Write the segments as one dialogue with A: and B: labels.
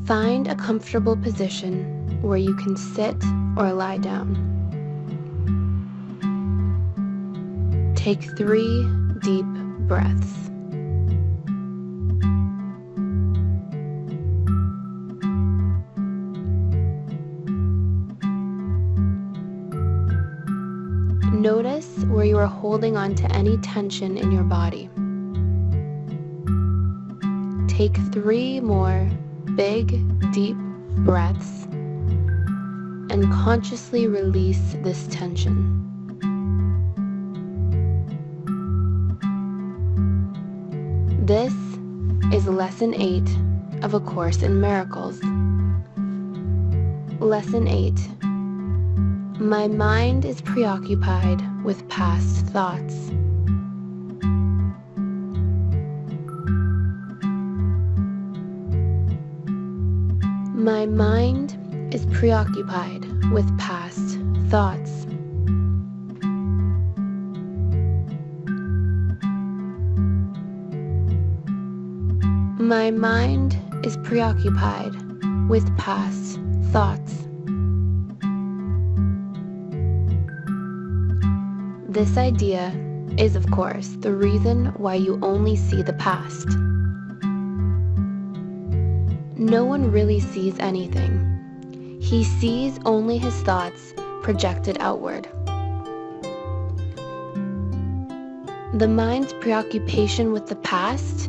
A: Find a comfortable position where you can sit or lie down. Take 3 deep breaths. Notice where you are holding on to any tension in your body. Take 3 more big, deep breaths and consciously release this tension. This is Lesson 8 of A Course in Miracles. Lesson 8. My mind is preoccupied with past thoughts. My mind is preoccupied with past thoughts. My mind is preoccupied with past thoughts. This idea is, of course, the reason why you only see the past. No one really sees anything. He sees only his thoughts projected outward. The mind's preoccupation with the past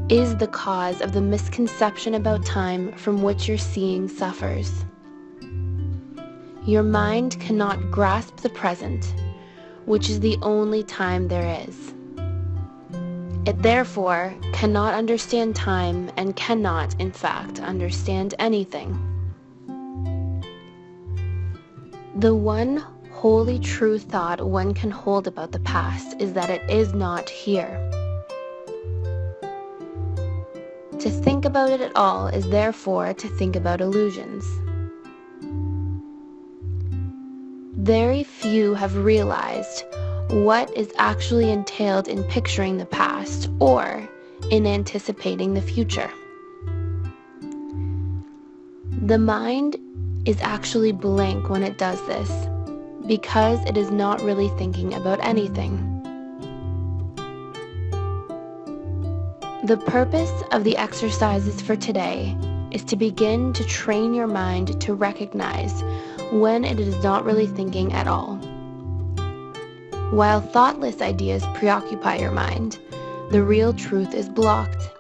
A: is the cause of the misconception about time from which your seeing suffers. Your mind cannot grasp the present, which is the only time there is. It therefore cannot understand time and cannot, in fact, understand anything. The one wholly true thought one can hold about the past is that it is not here. To think about it at all is therefore to think about illusions. Very few have realized what is actually entailed in picturing the past or in anticipating the future. The mind is actually blank when it does this, because it is not really thinking about anything. The purpose of the exercises for today is to begin to train your mind to recognize when it is not really thinking at all. While thoughtless ideas preoccupy your mind, the real truth is blocked.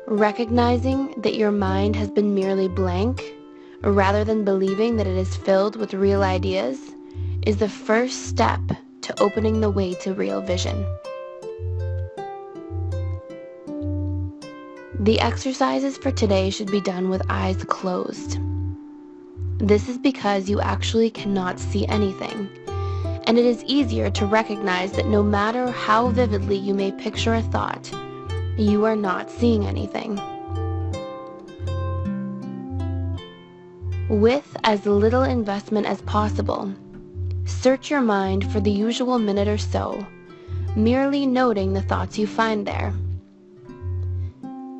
A: Recognizing that your mind has been merely blank, rather than believing that it is filled with real ideas, is the first step to opening the way to real vision. The exercises for today should be done with eyes closed. This is because you actually cannot see anything, and it is easier to recognize that no matter how vividly you may picture a thought, you are not seeing anything. With as little investment as possible, search your mind for the usual minute or so, merely noting the thoughts you find there.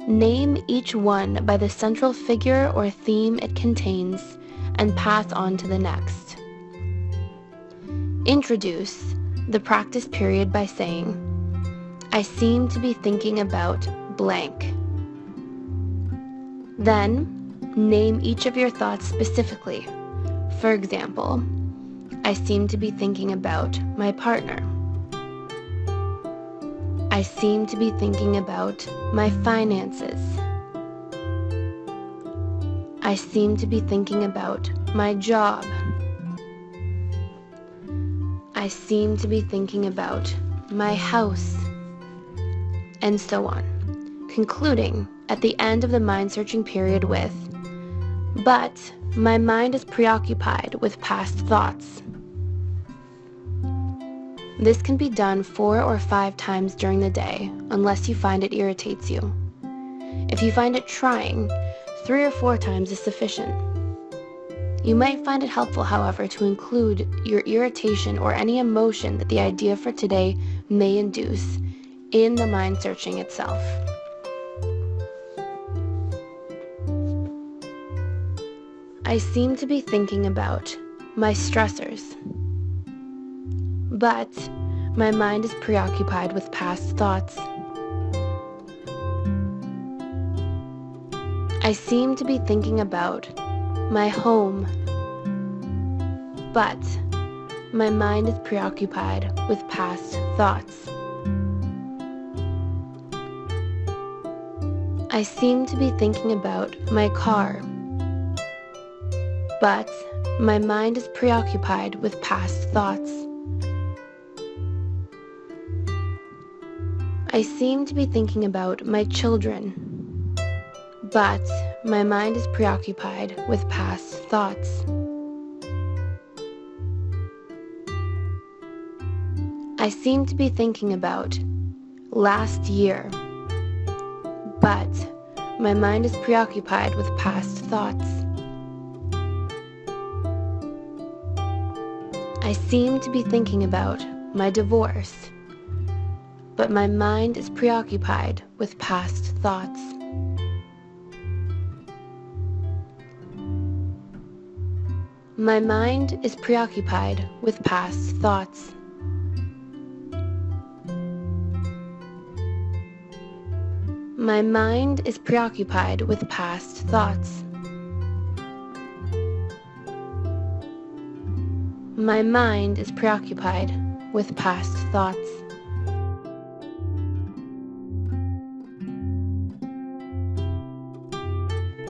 A: Name each one by the central figure or theme it contains and pass on to the next. Introduce the practice period by saying, I seem to be thinking about blank. Then, name each of your thoughts specifically. For example, I seem to be thinking about my partner. I seem to be thinking about my finances. I seem to be thinking about my job. I seem to be thinking about my house, and so on, concluding at the end of the mind-searching period with, but my mind is preoccupied with past thoughts. This can be done 4 or 5 times during the day, unless you find it irritates you. If you find it trying, 3 or 4 times is sufficient. You might find it helpful, however, to include your irritation or any emotion that the idea for today may induce in the mind searching itself. I seem to be thinking about my stressors, but my mind is preoccupied with past thoughts. I seem to be thinking about my home, but my mind is preoccupied with past thoughts. I seem to be thinking about my car, but my mind is preoccupied with past thoughts. I seem to be thinking about my children, but my mind is preoccupied with past thoughts. I seem to be thinking about last year, but my mind is preoccupied with past thoughts. I seem to be thinking about my divorce, but my mind is preoccupied with past thoughts. My mind is preoccupied with past thoughts. My mind is preoccupied with past thoughts. My mind is preoccupied with past thoughts.